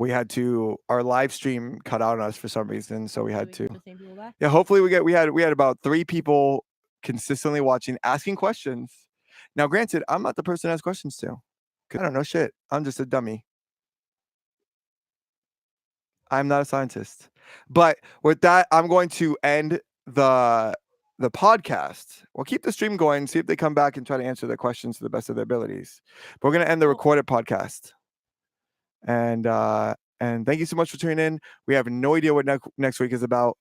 our live stream cut out on us for some reason, so we So had we to. get the same people back. Yeah, hopefully we had about 3 people consistently watching, asking questions. Now, granted, I'm not the person to ask questions to, 'cause I don't know shit. I'm just a dummy. I'm not a scientist. But with that, I'm going to end the podcast. We'll keep the stream going, see if they come back and try to answer the questions to the best of their abilities. But we're gonna end the Cool. recorded podcast. And thank you so much for tuning in. We have no idea what next week is about.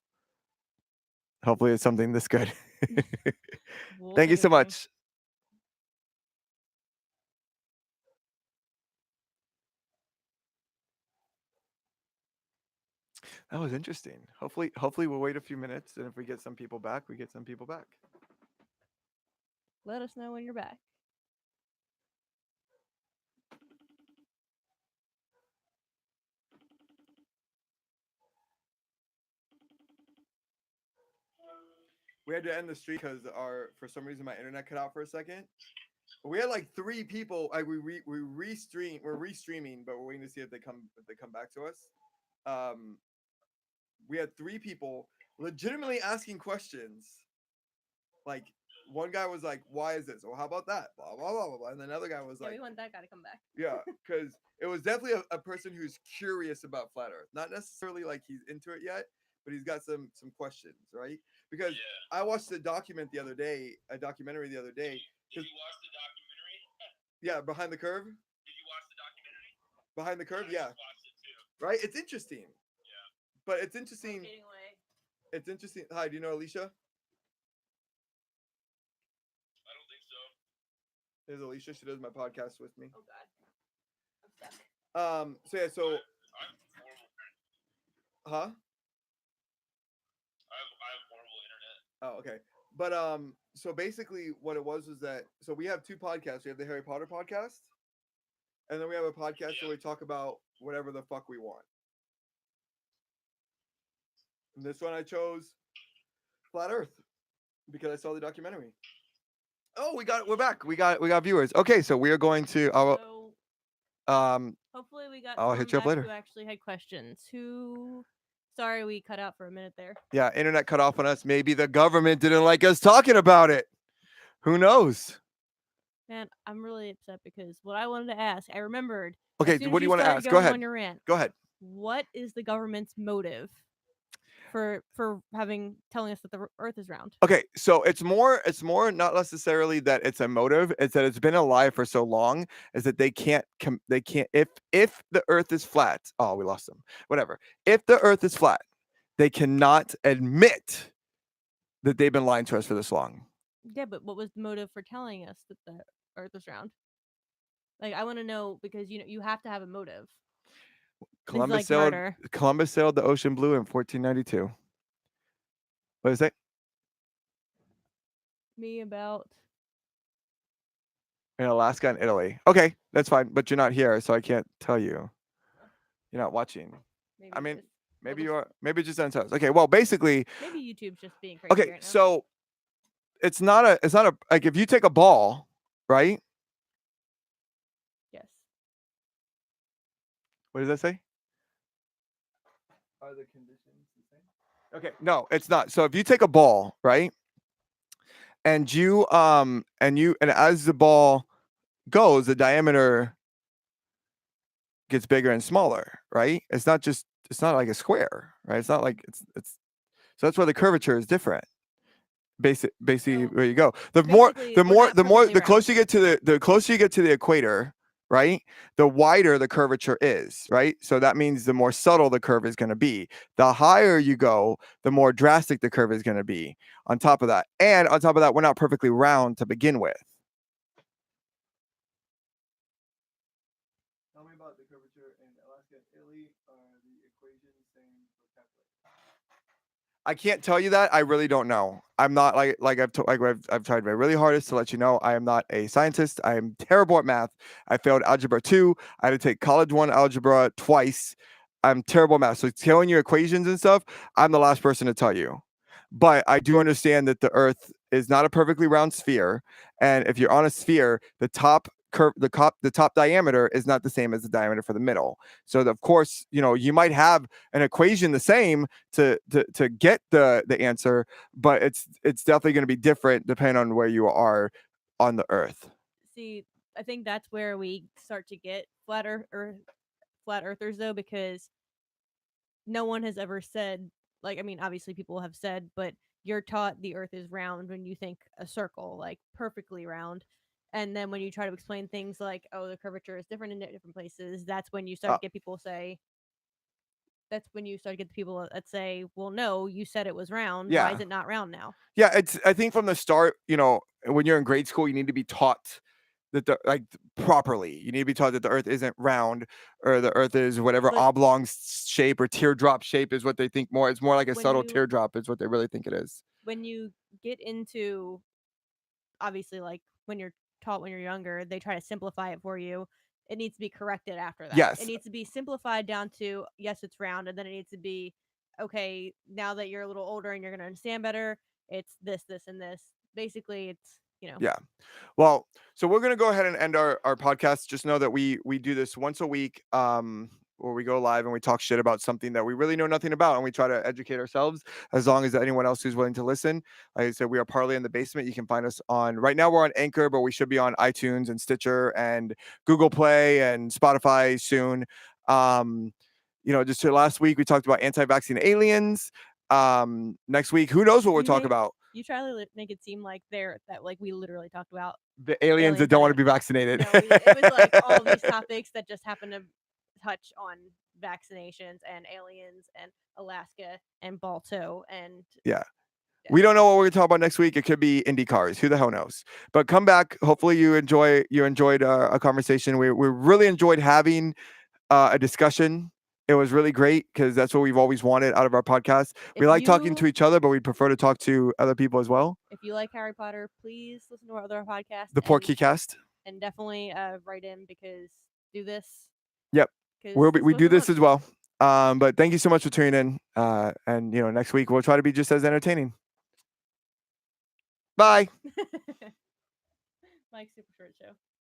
Hopefully it's something this good. We'll Thank you get so it going. much. That was interesting. Hopefully we'll wait a few minutes, and if we get some people back, we get some people back. Let us know when you're back. We had to end the stream because for some reason my internet cut out for a second. We had like 3 people. We're restreaming, but we're waiting to see if they come back to us. We had 3 people legitimately asking questions. Like one guy was like, "Why is this?" Or how about that? Blah blah blah blah. Blah. And another guy was Yeah, like, we want that guy to come back. "Yeah," because it was definitely a person who's curious about flat Earth. Not necessarily like he's into it yet, but he's got some questions, right? Because I watched a documentary the other day. Did you watch the documentary? Yeah, Behind the Curve. Did you watch the documentary? Behind the Curve, I yeah. just watched it too. Right? It's interesting. Yeah. But it's interesting. Rotating away. It's interesting. Hi, do you know Alicia? I don't think so. There's Alicia. She does my podcast with me. Oh God, I'm stuck. So yeah. So. I'm horrible. Huh? I have horrible internet. Oh, okay. But so basically, what it was that so we have 2 podcasts. We have the Harry Potter podcast, and then we have a podcast where we talk about whatever the fuck we want. And this one I chose Flat Earth because I saw the documentary. Oh, we're back. We got viewers. Okay, so we are going to So um hopefully we got. I'll someone hit you up back later. Who actually had questions? Sorry, we cut out for a minute there. Yeah, internet cut off on us. Maybe the government didn't like us talking about it. Who knows? Man, I'm really upset because what I wanted to ask, I remembered. Okay, as soon what as do you want to started ask? Go going ahead. On your rant, Go ahead. what is the government's motive for telling us that the Earth is round? Okay, so it's more not necessarily that it's a motive, it's that it's been alive for so long, is that they can't if the Earth is flat. Oh, we lost them. Whatever. If the Earth is flat, they cannot admit that they've been lying to us for this long. Yeah, but what was the motive for telling us that the Earth is round? Like, I want to know because you have to have a motive. Columbus murder. sailed the ocean blue in 1492. What is that? Me about In Alaska and Italy. Okay, that's fine, but you're not here, so I can't tell you. You're not watching. maybe I mean, it is. maybe you are. Maybe it just doesn't tell us. Okay, well, basically, Maybe YouTube's just being crazy okay, right now. so it's not a like if you take a ball, right? Yes. What does that say? Are the conditions the same? Okay, no, it's not. So if you take a ball, right? And you and as the ball goes, the diameter gets bigger and smaller, right? It's not like a square, right? It's not like it's so that's why the curvature is different. Basically, where you go. The closer you get to the equator, right? The wider the curvature is, right? So that means the more subtle the curve is going to be. The higher you go, the more drastic the curve is going to be. On top of that, we're not perfectly round to begin with. Tell me about the curvature in Alaska and Italy. Are the equations same for calculating? I can't tell you that. I really don't know. I'm not I've tried my really hardest to let you know. I am not a scientist. I am terrible at math. I failed algebra 2. I had to take college 1 algebra twice. I'm terrible at math. So telling you equations and stuff, I'm the last person to tell you. But I do understand that the Earth is not a perfectly round sphere. And if you're on a sphere, the top the top diameter is not the same as the diameter for the middle. So of course, you might have an equation the same to get the answer, but it's definitely going to be different depending on where you are on the Earth. See, I think that's where we start to get flat earthers though, because no one has ever said, like, I mean, obviously people have said, but you're taught the earth is round when you think a circle, like perfectly round. And then when you try to explain things like, oh, the curvature is different in different places, that's when you start to get people say, that's when you start to get the people that say, well, no, you said it was round. Why Yeah. is it not round now? Yeah, I think from the start, when you're in grade school, you need to be taught that properly. You need to be taught that the Earth isn't round, or the Earth is whatever But oblong shape or teardrop shape is what they think more. It's more like a when subtle you teardrop is what they really think it is. when you get into, obviously, like when you're taught when you're younger, they try to simplify it for you. It needs to be corrected after that. It Yes. needs to be simplified down to, yes, it's round, and then it needs to be, okay, now that you're a little older and you're going to understand better, it's this, this, and this. Basically, it's, Yeah. Well, so we're gonna go ahead and end our podcast. Just know that we do this once a week, where we go live and we talk shit about something that we really know nothing about, and we try to educate ourselves as long as anyone else who's willing to listen. Like I said, we are Parlay in the Basement. You can find us on, right now we're on Anchor, but we should be on iTunes and Stitcher and Google Play and Spotify soon. Just last week we talked about anti-vaccine aliens. Next week, who knows what we'll talk about? You try to make it seem like we literally talked about The aliens that aliens don't that want to be vaccinated. no, it was like all these topics that just happen to touch on vaccinations and aliens and Alaska and Balto and Yeah. We don't know what we're gonna talk about next week. It could be Indy cars. Who the hell knows? But come back. Hopefully you enjoyed a conversation. We really enjoyed having a discussion. It was really great because that's what we've always wanted out of our podcast. We If like talking to you- each other, but we prefer to talk to other people as well. If you like Harry Potter, please listen to our other podcasts. The Porky Cast. And definitely write in, because do this. Yep. 'cause We it's do what we this as well. But thank you so much for tuning in. And next week we'll try to be just as entertaining. Bye. want. Mike's Super Short Show.